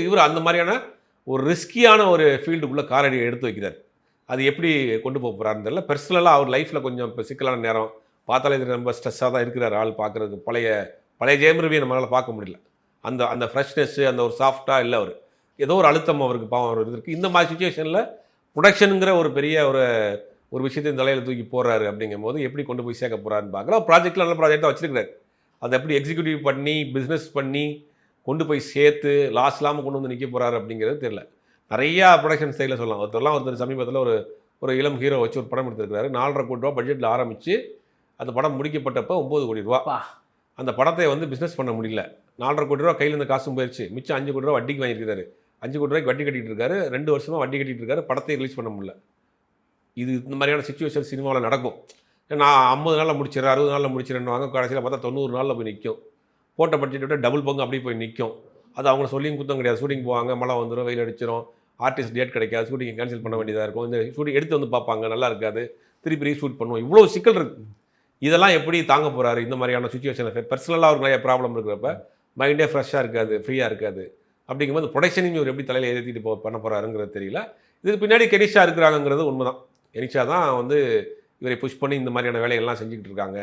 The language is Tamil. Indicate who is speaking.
Speaker 1: இவர் அந்த மாதிரியான ஒரு ரிஸ்கியான ஒரு ஃபீல்டுக்குள்ளே காலடியை எடுத்து வைக்கிறார். அது எப்படி கொண்டு போக போகிறாருன்னு தெரியல. பெர்சனலாக அவர் லைஃப்பில் கொஞ்சம் இப்போ சிக்கலான நேரம் பார்த்தாலே இது ரொம்ப ஸ்ட்ரெஸ்ஸாக தான் இருக்கிறார் ஆள் பார்க்குறதுக்கு. பழைய பழைய ஜெயம் ரவியை நம்மளால் பார்க்க முடியல. அந்த அந்த ஃப்ரெஷ்னஸ்ஸு அந்த ஒரு சாஃப்டாக இல்லை அவர். ஏதோ ஒரு அழுத்தம் அவருக்கு பாவம் அவர் இருக்குது. இந்த மாதிரி சுச்சுவேஷனில் ப்ரொடக்ஷனுங்கிற ஒரு பெரிய ஒரு விஷயத்தையும் தலையில் தூக்கி போடுறாரு. அப்படிங்கும்போது எப்படி கொண்டு போய் சேர்க்க போகிறாருன்னு பார்க்கலாம். ப்ராஜெக்டில் நல்ல ப்ராஜெக்டாக வச்சிருக்கிறாரு. அதை எப்படி எக்ஸிக்யூட்டிவ் பண்ணி பிஸ்னஸ் பண்ணி கொண்டு போய் சேர்த்து லாஸ் இல்லாமல் கொண்டு வந்து நிற்க போகிறாரு அப்படிங்கிறது தெரியல. நிறையா ப்ரொடக்ஷன் ஸ்டைலில் சொல்லலாம். ஒருத்தர் சமீபத்தில் ஒரு இளம் ஹீரோ வச்சு ஒரு படம் எடுத்திருக்கிறாரு. 4.5 கோடி ரூபா பட்ஜெட்டில் ஆரம்பித்து அந்த படம் முடிக்கப்பட்டப்போ 9 கோடி ரூபா. அந்த படத்தை பிஸ்னஸ் பண்ண முடியல. 4.5 கோடி ரூபா கையில் இருந்து காசும் போயிடுச்சு. மிச்சம் 5 கோடி ரூபா வட்டிக்கு வாங்கியிருக்காரு. 5 கோடி ரூபாய்க்கு வட்டி கட்டிகிட்டு இருக்காரு. 2 வருஷமாக வட்டி கட்டிகிட்டு இருக்காரு. படத்தை ரிலீஸ் பண்ண முடியல. இது இந்த மாதிரியான சிச்சுவேஷன் சினிமாவில் நடக்கும். நான் 50 நாளில் முடிச்சிடறேன், 60 நாளில் முடிச்சிடறேன்னு வாங்க. கடைசியில் பார்த்தா 90 நாளில் போய் நிற்கும். போட்ட பட்ஜெட்டை விட டபுள் பங்கு அப்படியே போய் நிற்கும். அது அவங்கள சொல்லியும் குத்தம் கிடையாது. ஷூட்டிங் போவாங்க, மழை வந்துடும், வெயில் அடிச்சிடும், ஆர்டிஸ்ட் டேட் கிடைக்காது, ஷூட்டிங் கேன்சல் பண்ண வேண்டியதாக இருக்கும். இந்த ஷூட்டிங் எடுத்து பார்ப்பாங்க, நல்லா இருக்காது, திருப்பி ரீஷூட் பண்ணுவோம். இவ்வளோ சிக்கல் இருக்குது. இதெல்லாம் எப்படி தாங்க போகிறாரு இந்த மாதிரியான சுச்சுவேஷனில்? பர்சனலாக அவருக்கு நிறைய ப்ராப்ளம் இருக்கிறப்ப மைண்டே ஃப்ரெஷ்ஷாக இருக்காது, ஃப்ரீயாக இருக்காது. அப்படிங்கும்போது ப்ரொடக்ஷனையும் இவர் எப்படி தலையில் ஏற்றிட்டு பண்ண போகிறாருங்கிறது தெரியல. இதுக்கு பின்னாடி கெனிஷா இருக்கிறாங்கிறது உண்மை தான். கெனிஷா தான் இவரை புஷ் பண்ணி இந்த மாதிரியான வேலைகள்லாம் செஞ்சுக்கிட்டு இருக்காங்க.